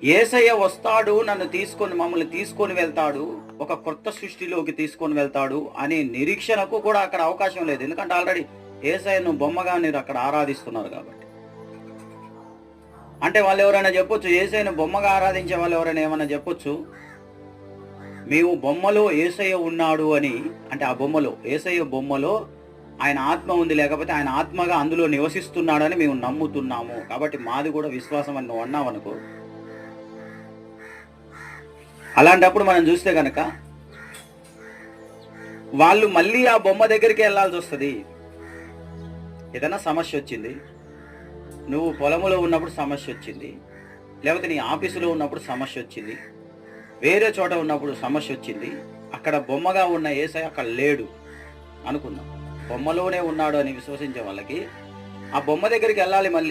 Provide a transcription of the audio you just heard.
యేసయ్య వస్తాడు, మమ్మల్ని తీసుకొని వెళ్తాడు, ఒక కొత్త సృష్టిలోకి తీసుకొని వెళ్తాడు అనే నిరీక్షణకు కూడా అక్కడ అవకాశం లేదు. ఎందుకంటే ఆల్రెడీ యేసయ్యను బొమ్మగా మీరు అక్కడ ఆరాధిస్తున్నారు కాబట్టి. అంటే వాళ్ళు ఎవరైనా చెప్పొచ్చు, యేసయ్యను బొమ్మగా ఆరాధించే వాళ్ళు ఎవరైనా ఏమైనా చెప్పొచ్చు, మేము బొమ్మలో యేసయ్య ఉన్నాడు అని. అంటే ఆ బొమ్మలో, యేసయ్య బొమ్మలో ఆయన ఆత్మ ఉంది, లేకపోతే ఆయన ఆత్మగా అందులో నివసిస్తున్నాడని మేము నమ్ముతున్నాము, కాబట్టి మాది కూడా విశ్వాసం అని నువ్వు అన్నావు అనుకో. అలాంటప్పుడు మనం చూస్తే కనుక వాళ్ళు మళ్ళీ ఆ బొమ్మ దగ్గరికి వెళ్ళాల్సి వస్తుంది. ఏదైనా సమస్య వచ్చింది, నువ్వు పొలంలో ఉన్నప్పుడు సమస్య వచ్చింది, లేకపోతే నీ ఆఫీసులో ఉన్నప్పుడు సమస్య వచ్చింది, వేరే చోట ఉన్నప్పుడు సమస్య వచ్చింది, అక్కడ బొమ్మగా ఉన్న యేసయ్య అక్కడ లేడు అనుకుందాం. బొమ్మలోనే ఉన్నాడు అని విశ్వసించే వాళ్ళకి ఆ బొమ్మ దగ్గరికి వెళ్ళాలి మళ్ళీ.